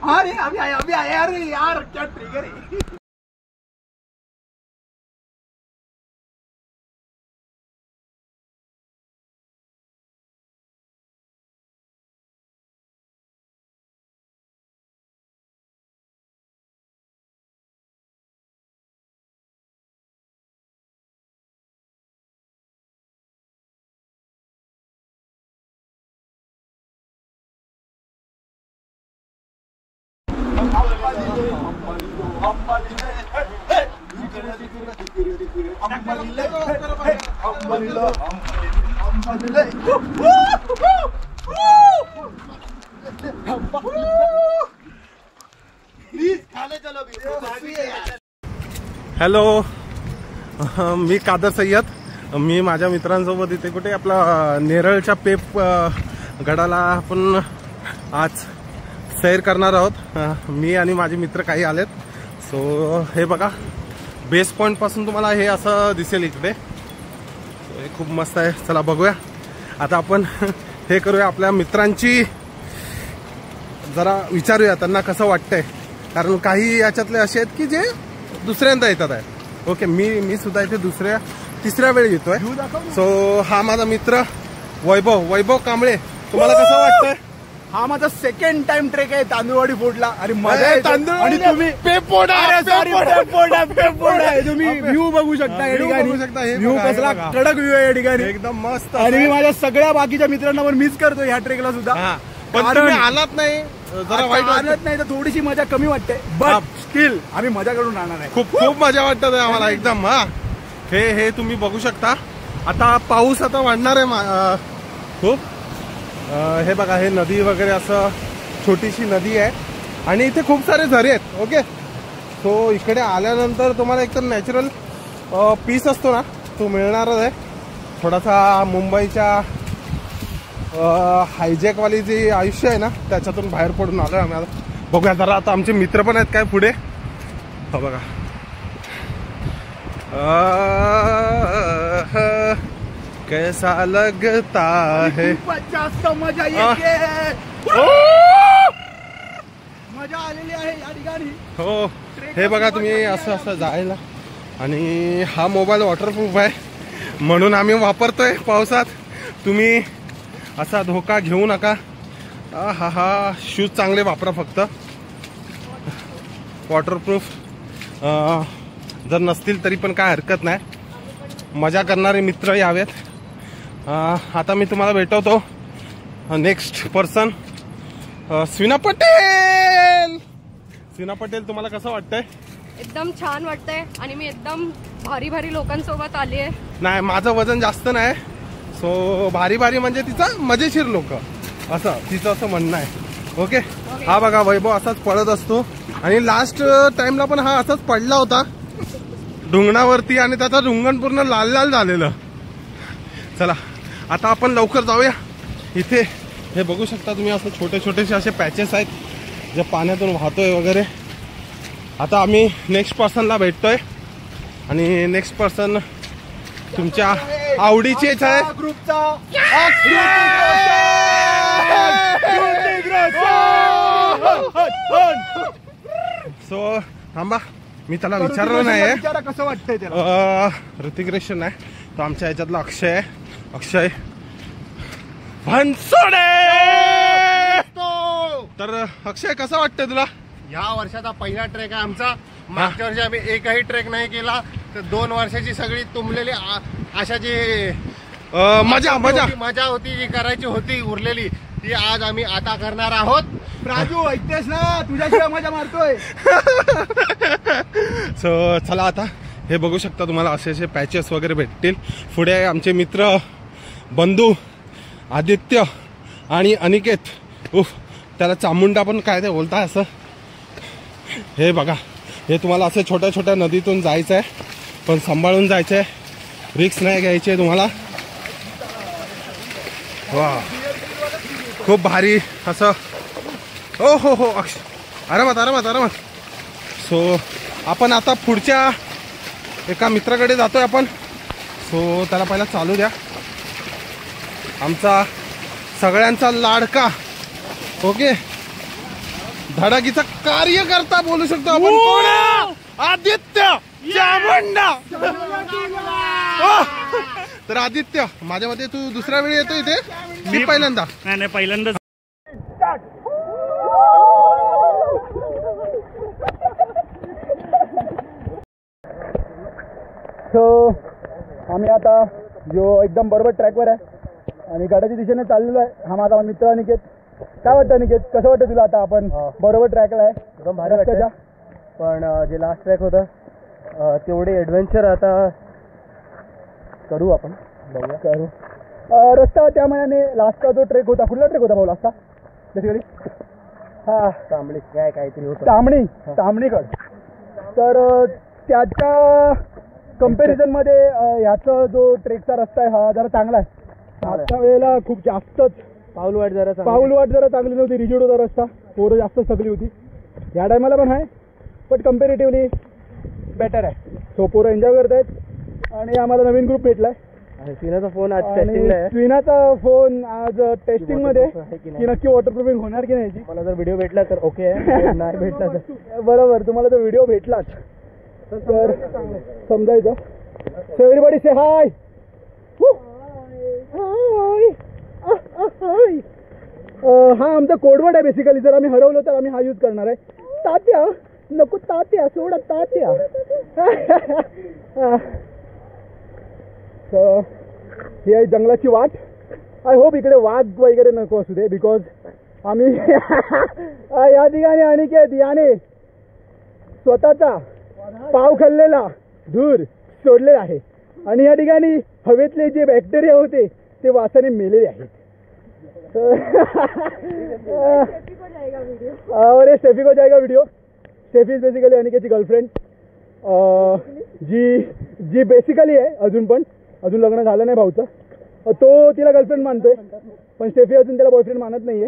अरे अभी आए अरे यार क्या ट्रिगर है। हॅलो, मी कादर सय्यद. मी माझ्या मित्रांसोबत इथे कुठे आपला नेरळच्या पेप गडाला आपण आज सैर करणार आहोत. मी आणि माझे मित्र काही आलेत. सो हे बघा, बेस पॉइंट पासून तुम्हाला हे असं दिसेल इकडे. हे खूप मस्त आहे. चला बघूया. आता आपण हे करूया, आपल्या मित्रांची जरा विचारूया त्यांना कसं वाटतंय, कारण काही याच्यातले असे आहेत की जे दुसऱ्यांदा येतात आहे. ओके, मी सुद्धा इथे तिसऱ्या वेळी येतोय. सो हा माझा मित्र वैभव कांबळे. तुम्हाला कसं वाटतंय? हा माझा सेकंड टाइम ट्रेक आहे तांदूळवाडी फोर्टला. आणि मध्ये तांदूळ आणि तुम्ही पेपोड आहे. तुम्ही व्ह्यू बघू शकता या ठिकाणी. व्ह्यू कसला कडक व्ह्यू आहे या ठिकाणी, एकदम मस्त. आणि मी माझ्या सगळ्या बाकीच्या मित्रांना पण मिस करतो ह्या ट्रेकला सुद्धा. पण तुम्ही आलात नाही, जरा वाईट वाटत नाही तर थोडीशी मजा कमी वाटते. बट स्टील आम्ही मजा करून राहणार आहे. खूप मजा वाटत आहे आम्हाला एकदम. हे तुम्ही बघू शकता. आता पाऊस आता वाढणार आहे खूप. हे बघा, हे नदी वगैरे असं छोटीशी नदी आहे आणि इथे खूप सारे झरे आहेत. ओके, सो इकडे आल्यानंतर तुम्हाला एक तर नॅचरल पीस असतो ना, तो मिळणारच आहे. थोडासा मुंबईच्या हायजॅकवाली जी आयुष्य आहे ना, त्याच्यातून बाहेर पडून आलोय आम्ही. आता बघूया जरा. आता आमचे मित्र पण आहेत काय पुढे. हा बघा, कैसा लगता है. जास्त मजा येते. मजा आलेली आहे या ठिकाणी. हो, हे बघा तुम्ही असं जायला. आणि हा मोबाईल वॉटरप्रूफ आहे म्हणून आम्ही वापरतोय पावसात. तुम्ही असा धोका घेऊ नका. हा शूज चांगले वापरा फक्त. वॉटरप्रूफ जर नसतील तरी पण काय हरकत नाही. मजा करणारे मित्र यावेत. आता मी तुम्हाला भेटवतो नेक्स्ट पर्सन, स्विना पटेल. स्विना पटेल, तुम्हाला कसं वाटतंय? एकदम छान वाटतंय आणि मी एकदम भारी लोकांसोबत आली आहे. नाही, माझं वजन जास्त नाही. सो भारी म्हणजे तिचा मजेशीर लोक, असं तिचं असं म्हणणं आहे. ओके, हा बघा वैभव असाच पळत असतो. आणि लास्ट टाइमला पण हा असाच पडला होता ढुंगणावरती आणि त्याचा ढुंगण पूर्ण लाल झालेलं. चला आता आपण लवकर जाऊया. इथे हे बघू शकता तुम्ही, असं छोटेसे असे पॅचेस आहेत जे पाण्यातून वाहतोय वगैरे. आता आम्ही नेक्स्ट पर्सनला भेटतोय आणि नेक्स्ट पर्सन तुमच्या आवडीचेच आहे. ग्रुपचा सो थांबा, मी त्याला विचारलं नाही. कसं वाटतंय त्याला? ऋतिक रोशन आहे तो. आमच्या ह्याच्यातला अक्षय बनसोडे. तर अक्षय, कसं वाटतंय तुला? या वर्षाचा पहिला ट्रेक आहे आमचा. मागच्या वर्षी आम्ही एकही ट्रेक नाही केला. तर 2 वर्षाची सगळी तुंबलेली अशा जी मजा होती जी करायची होती उरलेली, ती आज आम्ही आता करणार आहोत. राजू ऐकतेस ना, तुझ्याशिवाय मजा मारतोय. सो चला आता हे बघू शकता तुम्हाला असे पॅचेस वगैरे भेटतील. पुढे आमचे मित्र बंधू आदित्य आणि अनिकेत, त्याला चामुंडा पण काय ते बोलताय असं. हे बघा, हे तुम्हाला असं छोट्या नदीतून जायचं आहे, पण सांभाळून जायचं आहे. रिस्क नाही घ्यायची आहे तुम्हाला. वा, खूप भारी असं. हो आरामात. सो आपण आता पुढच्या एका मित्राकडे जातोय आपण. सो त्याला पहिला चालू द्या. आमचा सगळ्यांचा लाडका ओके धडाकीचा कार्यकर्ता बोलू शकतो आपण. कोण आहे? आदित्य चामुंडा. तर आदित्य माझ्या मते तू दुसऱ्या वेळी येतो इथे? मी पहिल्यांदा. नाही पहिल्यांदा. सो आम्ही आता जो एकदम बरोबर ट्रॅकवर आहे आणि गडाच्या दिशेने चाललेलो आहे. हा माझा मित्र अनिकेत. काय वाटतं अनिकेत, कसं वाटतं तुला? आता आपण बरोबर ट्रॅकला आहे. एकदम भारी वाटतं. पण जे लास्ट ट्रॅक होतं तेवढे ॲडव्हेंचर आता करू आपण. बघूया करू. रस्ता त्या महिन्याने लास्टचा जो ट्रेक होता, कुठला ट्रेक होता भाऊ लास्टचा बेसिकली? हा तांबडी काहीतरी होतं, तांबणीकड. तर त्याच्या कंपॅरिझनमध्ये ह्याचा जो ट्रेकचा रस्ता आहे हा जरा चांगला आहे. मागच्या वेळेला खूप जास्तच पाऊलवाट जरा चांगली नव्हती. रिजिड होता रस्ता, पोरं जास्त सगळी होती. ह्या टायमाला पण आहे बट कंपॅरेटिव्हली बेटर आहे. सो पोरं एन्जॉय करत आहेत आणि आम्हाला नवीन ग्रुप भेटलाय. स्विनाचा फोन आज टेस्टिंगला आहे. स्विनाचा फोन आज टेस्टिंग मध्ये की नक्की वॉटरप्रूफिंग होणार की नाही. मला जर व्हिडिओ भेटला तर ओके आहे, नाही भेटला तर बरोबर. तुम्हाला जर व्हिडिओ भेटलाच तर समजायचं. सो एव्हरीबॉडी से हाय. हा आमचा कोडवर्ड आहे बेसिकली. जर आम्ही हरवलो तर आम्ही हा यूज करणार आहे. तात्या नको, तात्या सोडा, तात्या. ही आहे जंगलाची वाट. आय होप इकडे वाघ वगैरे नको असू दे बिकॉज आम्ही या ठिकाणी अनिकेत याने स्वतःचा पाव खाल्लेला धूर सोडलेला आहे आणि या ठिकाणी हवेतले जे बॅक्टेरिया होते ते वासाने मेलेले आहेत. अरे स्टेफी को जाएगा व्हिडिओ. स्टेफी इज बेसिकली अनिकेतची गर्लफ्रेंड जी बेसिकली आहे अजून लग्न झालं नाही भाऊचं. तो तिला गर्लफ्रेंड मानतोय पण स्टेफी अजून त्याला बॉयफ्रेंड मानत नाहीये.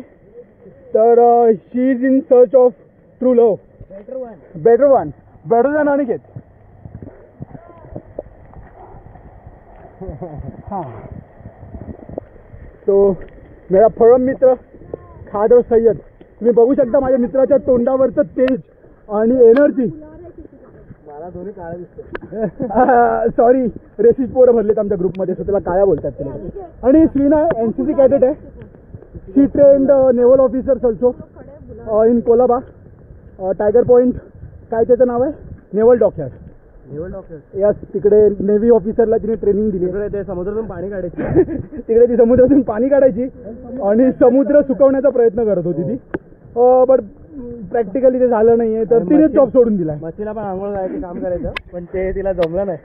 तर she is in search of true love. Better than Aniket. हाँ तो मेरा परम मित्र खादर सय्यद. तुम्ही बघू शकता माझ्या मित्राच्या तोंडावरचं तेज आणि एनर्जी. मला दोन्ही काळा दिसतो. सॉरी रेसिस्ट पोरं भरलेत आमच्या ग्रुपमध्ये सो त्याला काळ्या बोलतात तिला. आणि स्वीना NCC कॅडेट आहे. She trained naval officers also in Colaba. Tiger Point काय त्याचं नाव आहे, नेव्हल डॉकयार्ड. यस, तिकडे नेव्ही ऑफिसरला तिने ट्रेनिंग दिली. ते समुद्रातून पाणी काढायची. तिकडे ती समुद्रातून पाणी काढायची आणि समुद्र सुकवण्याचा प्रयत्न करत होती ती. बट प्रॅक्टिकली ते झालं नाहीये तर तिने जॉब सोडून दिला. मच्छीला पण आंघोळ करायचं काम करायचं पण ते तिला जमलं नाही.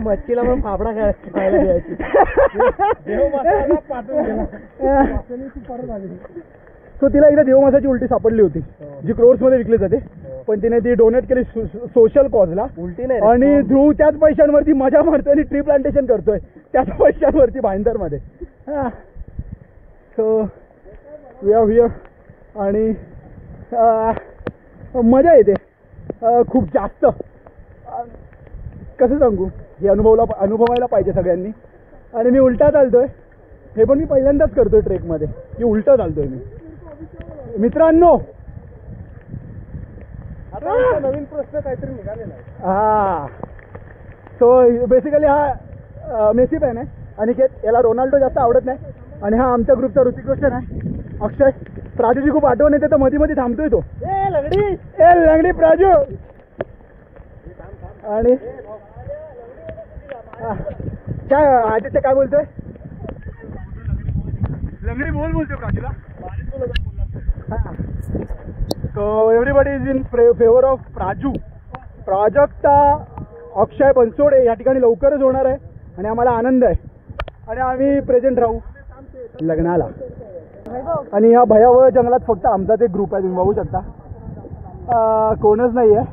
मच्छीला पण फाफडा खायला द्यायची. सो तिला एकदा देवमासाची उलटी सापडली होती जी क्रोर्समध्ये विकली जाते पण तिने ती डोनेट केली सोशल कॉजला. उलटी नाही आणि ध्रुव त्याच पैशांवरती मजा मारतोय आणि ट्री प्लांटेशन करतोय त्याच पैशांवरती भाईंदरमध्ये. सो वी आर हिअर आणि मजा येते खूप जास्त. कसं सांगू, हे अनुभवायला पाहिजे सगळ्यांनी. आणि मी उलटा चालतोय हे पण मी पहिल्यांदाच करतोय ट्रेकमध्ये की उलटा चालतोय मी. मित्रांनो आता नवीन प्रश्न काहीतरी निघालेला आहे. हा सो बेसिकली हा मेसी फॅन आहे अनिकेत. याला रोनाल्डो जास्त आवडत नाही. आणि हा आमच्या ग्रुपचा ऋतिक रोशन आहे अक्षय. प्राजूची खूप आठवण येते तर मध्ये मध्ये थांबतोय तो. लंगडी प्राजू. आणि काय आदित्य काय बोलतोय? लंगडी बोलतोय प्राजूला. So everybody is in favor of Praju. Prajakta अक्षय बनसोडे या ठिकाणी लवकरच होणार आहे आणि आम्हाला आनंद आहे आणि आम्ही प्रेझेंट राहू लग्नाला. आणि ह्या भयावह जंगलात फक्त आमचाच एक ग्रुप आहे. तुम्ही बघू शकता कोणच नाही आहे.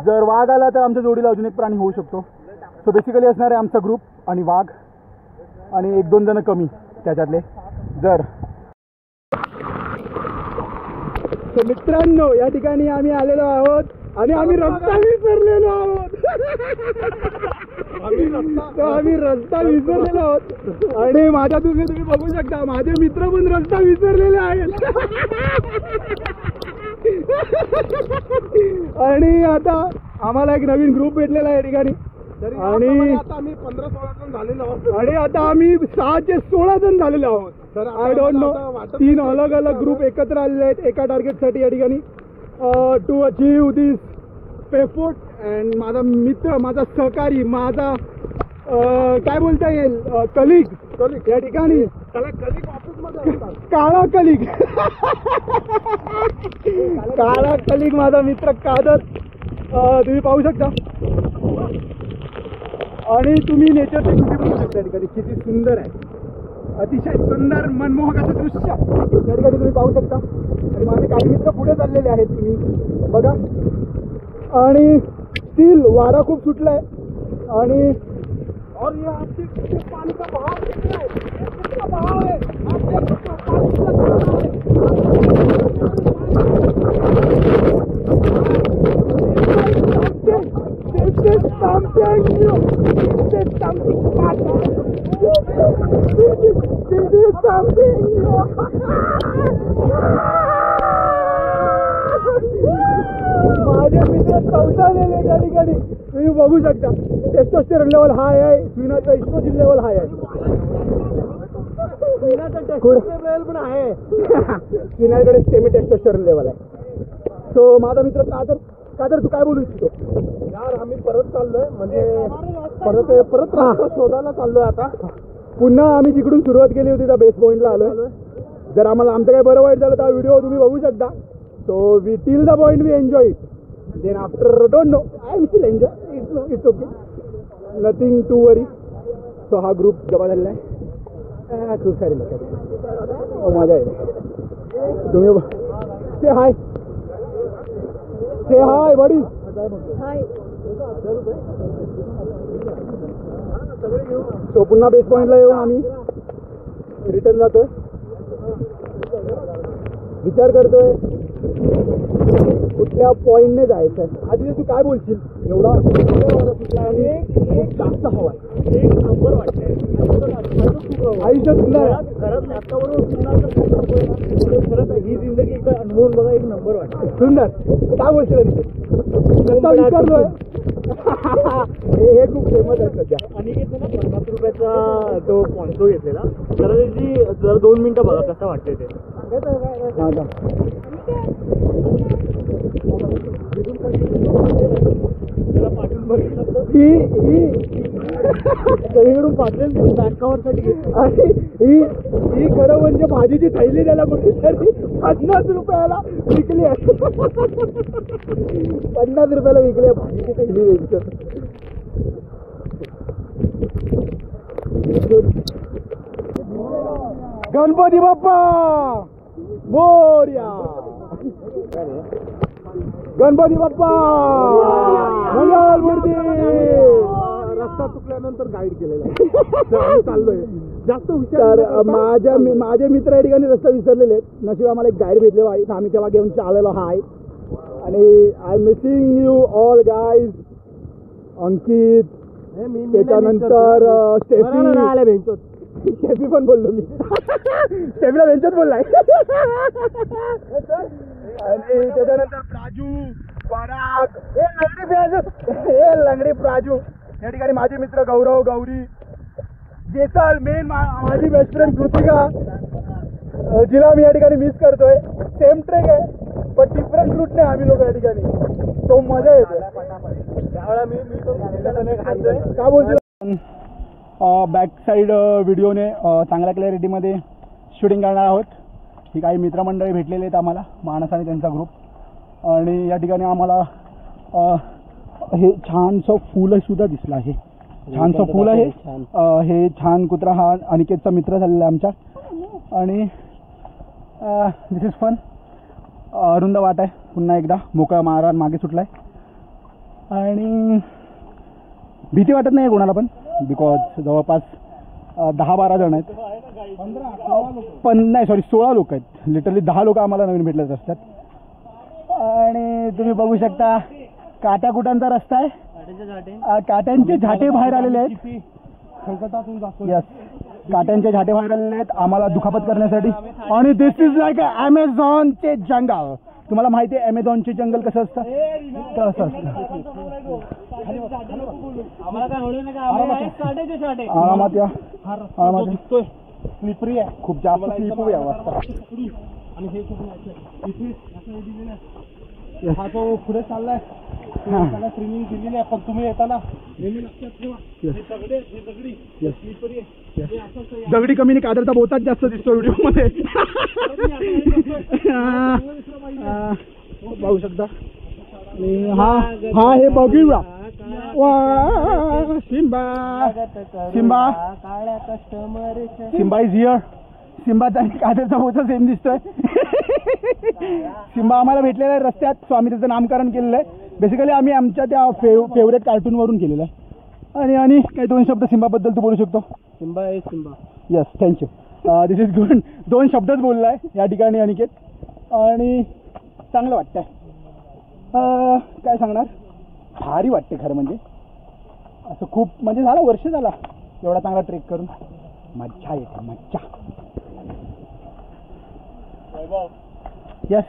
जर वाघ आला तर आमच्या जोडीला अजून एक प्राणी होऊ शकतो. सो बेसिकली असणार आहे आमचा ग्रुप आणि वाघ आणि 1-2 जण कमी त्याच्यातले. जर मित्रांनो या ठिकाणी आम्ही आलेलो आहोत आणि आम्ही रस्ता विसरलेलो आहोत. आम्ही रस्ता विसरलेलो आहोत. आणि माझ्या तुम्ही बघू शकता माझे मित्र पण रस्ता विसरलेले आहेत. आणि आता आम्हाला एक नवीन ग्रुप भेटलेला आहे या ठिकाणी. आणि आता आम्ही 15-16 जण झालेलो आहोत. आणि आता आम्ही 6 ते 16 जण झालेलो आहोत. तर आय डोंट नो. वाटत 3 अलग अलग ग्रुप एकत्र आलेले आहेत एका टार्गेटसाठी या ठिकाणी टू अचीव दिस पेफोर्ट. अँड माझा मित्र माझा सहकारी माझा काय बोलता येईल कलिग या ठिकाणी काळा कलिग काळा कलिग माझा मित्र कादर तुम्ही पाहू शकता. आणि तुम्ही नेचरची ब्युटी बघू शकता ठिकाणी किती सुंदर आहे. अतिशय सुंदर मनमोहक असं दृश्य या ठिकाणी तुम्ही पाहू शकता. आणि माझे काही मित्र पुढे चाललेले आहेत तुम्ही बघा. आणि स्टील वारा खूप सुटलाय. आणि और ये आपके पानी का बहाव कितना है, कितना बहाव है आप देख सकते हो. पानी कितना बहाव है. This is something new. This is something special. This is something new. माझे मित्र 14 गेले त्या ठिकाणी तुम्ही बघू शकता. टेस्टोस्टेरोन लेवल हाय आहे. स्विनाचा इस्ट्रोजिन लेवल हाय आहे. लेवल पण आहे. स्विनाकडे सेमी टेस्टोस्टेरोन लेवल आहे. सो माझा मित्र कादर तू काय बोलू इच्छितो. यार आम्ही परत चाललोय म्हणजे परत रस्ता शोधायला चाललोय. आता पुन्हा आम्ही जिकडून सुरुवात केली होती त्या बेस पॉईंटला आलोय. जर आम्हाला आमचं काही बरं वाईट झालं तर व्हिडिओ तुम्ही बघू शकता. So we till the point we enjoy it. Then after don't know I am still enjoy. It's okay nothing to worry. So हा ग्रुप जमा झालेला आहे. खूप सारे लोक आहेत. मजा आहे. तुम्ही से हाय बडी. सो पुन्हा बेस पॉईंटला येऊन आम्ही रिटर्न जातोय. विचार करतोय कुठल्या पॉईंटने जायचं आहे. आधी तू काय बोलशील. एवढा जास्त हवा आहे. एक नंबर वाटतंय. आयुष्य सुंदर आहे. खरंच खरंच ही जिंदगी अनुभवून बघा एक नंबर वाटतं. सुंदर काय बोलशील. विचारलोय हे खूप फेमस आहे सध्या. आणि ना 50 रुपयाचा तो पॉन्चो घेतलेला तर त्याची जर 2 मिनिटं बघा कसं वाटतंय ते. त्याला पाठवून बघितलं तर सगळीकडून पाठवेल तरी बॅक कव्हरसाठी घेतली. आणि ही खरं म्हणजे भाजीची थैली त्याला कुठेतरी 50 रुपयाला विकली आहे. 50 रुपयाला विकली आहे भाजीची थैली वेगळी. गणपती बाप्पा मोरया. गणपती बाप्पा मंगलमूर्ती. रस्ता चुकल्यानंतर गाईड केलेला आहे. चाललोय जास्त हुशार. माझे मित्र या ठिकाणी रस्ता विसरलेले आहेत. नशीब आम्हाला एक गाईड भेटले आम्ही तेव्हा घेऊन चाललेलो हाय. आणि I missing you all guys. Ankit त्याच्यानंतर स्टेफी पण बोललो मी. स्टेफीला वेंचत बोललाय. आणि त्याच्यानंतर प्राजू पराग हे लंगडी प्राजू या ठिकाणी माझे मित्र गौरव गौरी जेसल मेन माझी बेस्ट फ्रेंड कृतिका जिला मी या ठिकाणी मिस करतोय. सेम ट्रेक आहे पण डिफरंट रूटने आम्ही लोक या ठिकाणी. तो मजा येते त्यावेळेला मी काय बोलतो. बॅक साईड व्हिडिओने चांगल्या क्लॅरिटीमध्ये शूटिंग करणार आहोत. ही काही मित्रमंडळी भेटलेले आहेत आम्हाला मानस आणि त्यांचा ग्रुप. आणि या ठिकाणी आम्हाला हे छानसं फुलंसुद्धा दिसलं आहे. छानसं फुल आहे. हे छान कुत्रा हा अनिकेतचा मित्र झालेला आहे आमच्या. आणि दिस इज फन. अरुंद वाट आहे. पुन्हा एकदा मोकळा मारा मागे सुटला आहे. आणि भीती वाटत नाही कोणाला पण बिकॉज जवळपास 10-12 जण आहेत. 16 लोक आहेत. लिटरली 10 लोक आम्हाला नवीन भेटलेच असतात. आणि तुम्ही बघू शकता काटाकुटांचा रस्ता आहे. काट्यांचे झाटे बाहेर आलेले आहेत. यस, काट्यांचे झाटे बाहेर आलेले आहेत आम्हाला दुखापत करण्यासाठी. आणि दिस इज लाईक अमेझॉनचे जंगल. तुम्हाला माहिती आहे अमेझॉनचे जंगल कसं असतं? कसं असतं? आरामात या, आरामात. स्लिपरी आहे, खूप जास्त स्लिपरी आहे. हा तो पुढे चाललाय, त्याला ट्रेनिंग दिलेली आहे, पण तुम्ही येताना नेहमी लक्षात ठेवा दगडी कमी नाही, कादरचा बोटात जास्त दिसतो व्हिडिओ मध्ये. पाहू शकता. हा हा हे बघूया. Simba Simba Simba is here. सिम्बाचा आणि कादरचा बोचा सेम दिसतोय. सिम्बा आम्हाला भेटलेला आहे रस्त्यात, सो आम्ही त्याचं नामकरण केलेलं आहे. बेसिकली आम्ही आमच्या त्या फेवरेट कार्टूनवरून केलेलं आहे. आणि काही 2 शब्द सिम्बाबद्दल तू बोलू शकतो? Simba is Simba. Yes, thank you. This is good. 2 शब्दच बोलला आहे या ठिकाणी अनिकेत, आणि चांगलं वाटतंय. काय सांगणार, भारी वाटते खरं म्हणजे. असं खूप म्हणजे झालं वर्ष झाला एवढा चांगला ट्रेक करून. मज्जा येते, मज्जा. यस,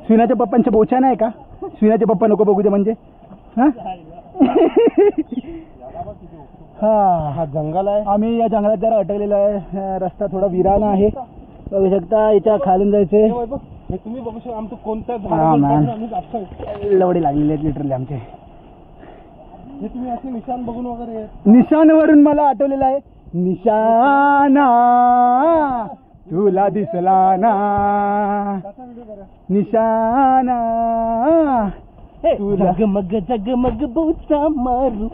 स्विनाच्या पप्पांच्या बोच्या नाही का? स्विनाचे पप्पा नको बघू दे म्हणजे. हा हा जंगल आहे. आम्ही या जंगलात जरा अटकलेलो आहे. रस्ता थोडा विरान आहे, बघू शकता. याच्या खालून जायचे. तुम्ही बघू शकता आमचं कोणत्या लवडे लागलेले आहेत लिटरली आमचे. हे तुम्ही असे निशाण बघून वगैरे. निशाणवरून मला आठवलेलं आहे. निशाणा तुला दिसला ना, निशाणा तुला जगमग जगमग बोचा मारू.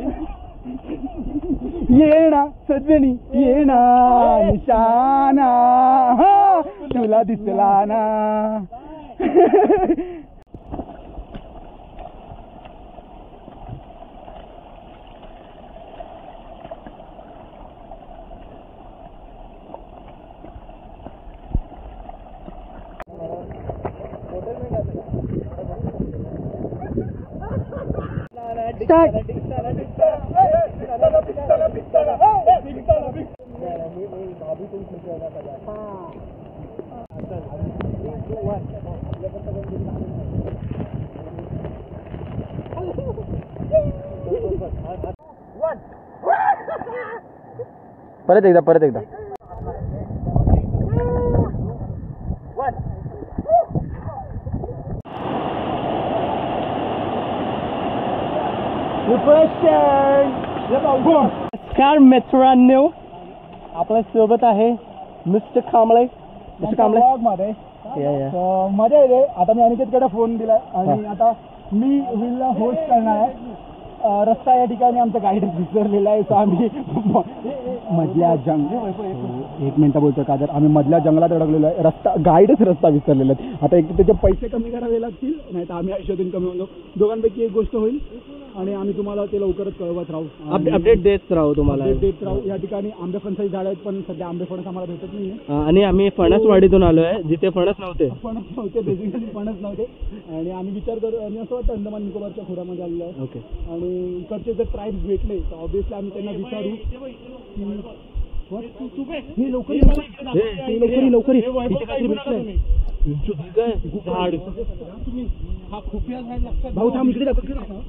येणा सजनी येणा, निशाणा तुला दिसला ना. परत एकदा. नमस्कार मित्रांनो, आपल्या सोबत आहे मिस्टर कांबळे. मिस्टर कांबळे मध्ये मजा येते. आता मी अनिकेतकडे फोन दिलाय आणि आता मी व्हीलला होस्ट करणार आहे. रस्ता या ठिकाणी आमचा गाईडच विसरलेला आहे, सो आम्ही मधल्या एक मिनिटं बोलतो कादर. आम्ही मधल्या जंगलात अडकलेलो आहे. गाईडच रस्ता विसरलेला आहे. आता एक त्याचे पैसे कमी करावे लागतील, नाही तर आम्ही आयुष्यातून कमी होतो. दोघांपैकी एक गोष्ट होईल आणि आम्ही तुम्हाला ते लवकरच कळवत राहू. अपडेट देत राहू तुम्हाला. देत राहू. या ठिकाणी आंबे फणसाची झाड आहेत, पण सध्या आंबे फणस आम्हाला भेटत नाही. आणि आम्ही फणसवाडीतून आलोय, जिथे फणस नव्हते. बेसिकली फणस नव्हते. आणि आम्ही विचार करू, आणि असं वाटतं अंदमान निकोबारच्या खोऱ्यामध्ये आलेलो आहे. ओके. आणि इकडचे जर ट्राईब्स भेटले तर ऑब्विसली आम्ही त्यांना विचारू की लवकर भाऊ थांब, इकडे दाखव.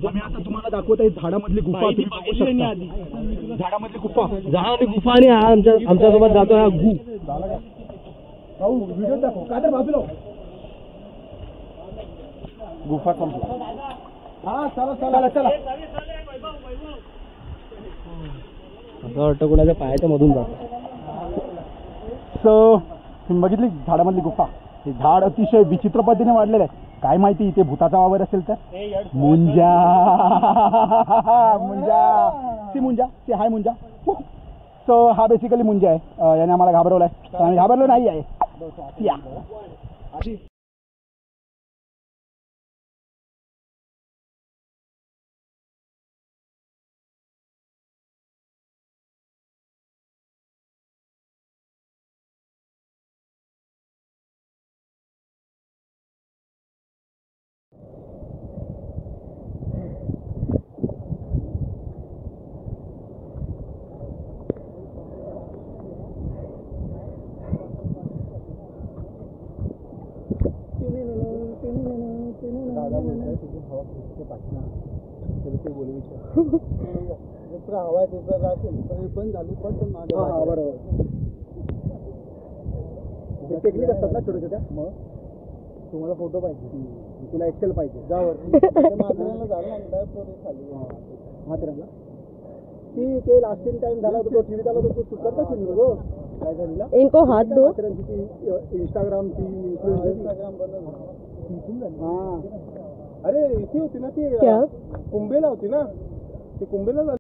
आम्ही आता तुम्हाला दाखवत आहे झाडामधली गुफा. झाडामधली गुफा, झाड गुफा, आणि हा आमच्यासोबत जातो हा गु. भाऊ व्हिडिओ दाखव. काय तर बाजूला गुफा संपला. हा चला. असं वाटतं कुणाच्या पायाच्या मधून जातो. सो तुम्ही बघितली झाडामधली गुफा. हे झाड अतिशय विचित्र पद्धतीने वाढलेलं आहे. काय माहिती इथे भूताचा वावर असेल तर. मुंजा सी हाय मुंजा. सो हा बेसिकली मुंजा आहे. याने आम्हाला घाबरवलाय, आम्ही घाबरलो नाही आहे. दादा बोलतोय तिथे हवा फिरते पाठना तर ते बोलू विचार हवा तिथं असेल पण बंद झाली पण बरोबर टेक्निक असतात ना छोट्या छोट्या मग तुम्हाला फोटो पाहिजे तुला एक्सेल पाहिजे जावर माथेरानला झालं माथेरानला ती ते लास्ट टाइम झाला होता तो टीव्हीत आला होता तो करता शिंदे काय झालेला इनको हात दो इंस्टाग्रामची इंस्टाग्राम बनवलं हा अरे इथे होती ना ती कुंभेला होती ना ती कुंभेला झाली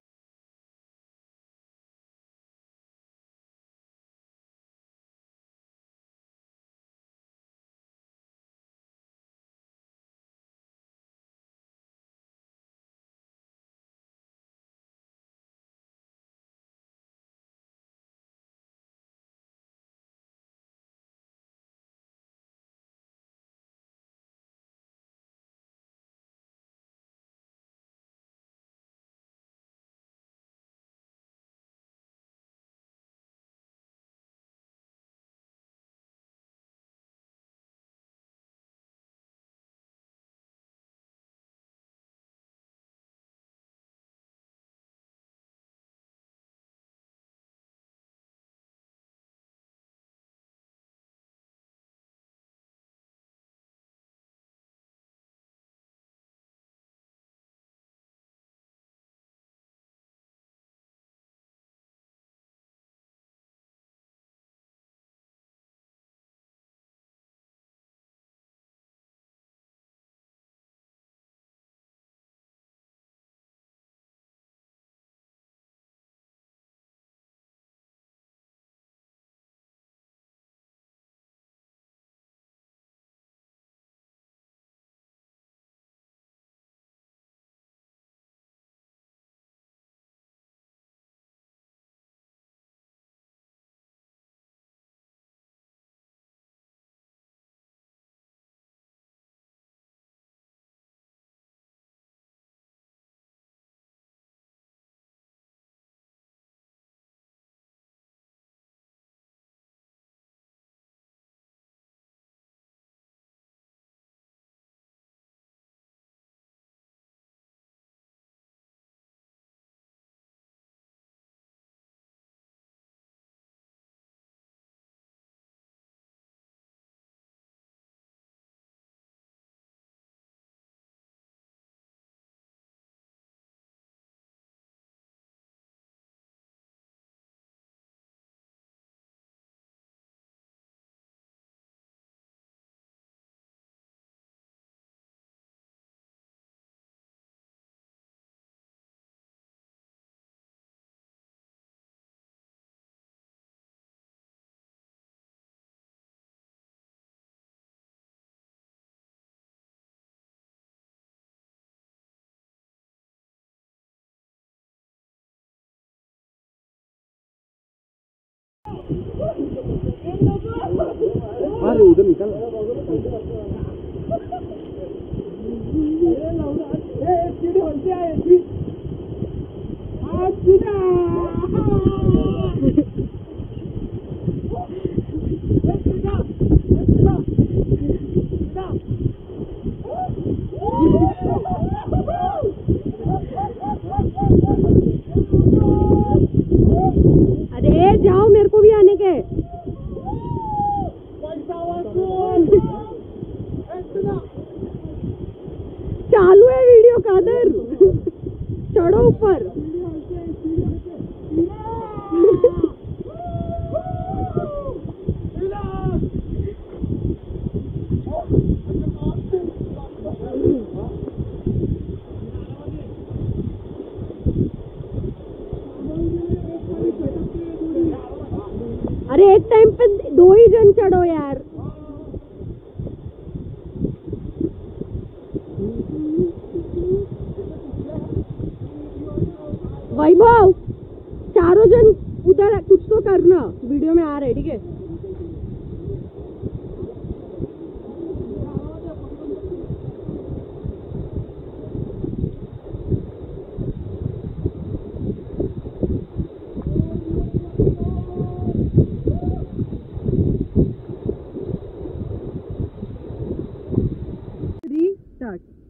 अरे उधर निकल अरे जाओ मेरे को भी आने के चालू है वीडियो कादर चढ़ो ऊपर अरे एक टाइम पे 2 ही जन चढ़ो यार वैभव चारों जन उधर कुछ तो करना वीडियो में आ रहे ठीक है स्टार्ट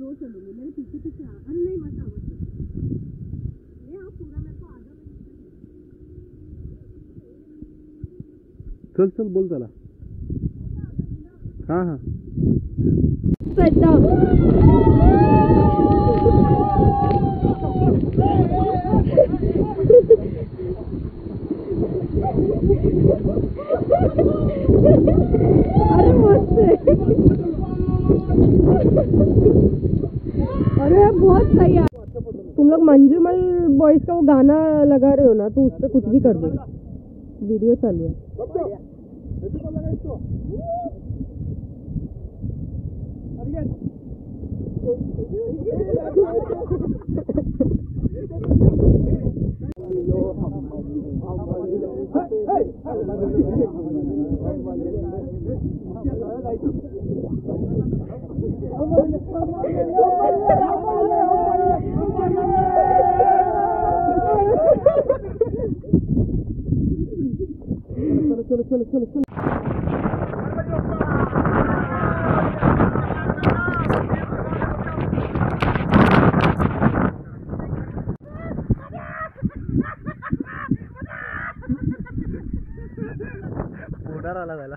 स्लो चलूंगी, मेरे पीछे पीछे अरे नहीं मत आओ ये आप पूरा मेरे को आधा चल चल बोल त्याला. हां हां अरे मस्त है. अरे बहुत सही है. तुम लोग मंजूमल बॉयज का वो गाना लगा रहे हो ना, तो उस पर कुछ भी कर दो. वीडियो चालू है. चलो चलो चलो चलो. मोटार आला त्याला.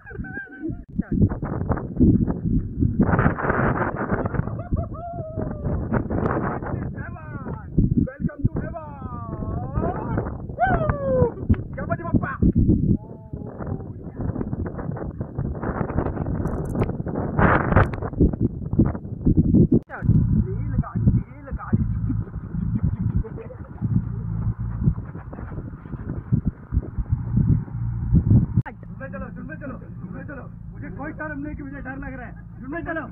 चलो मुझे कोई शर्म नहीं कि मुझे डर लग रहा है. चलो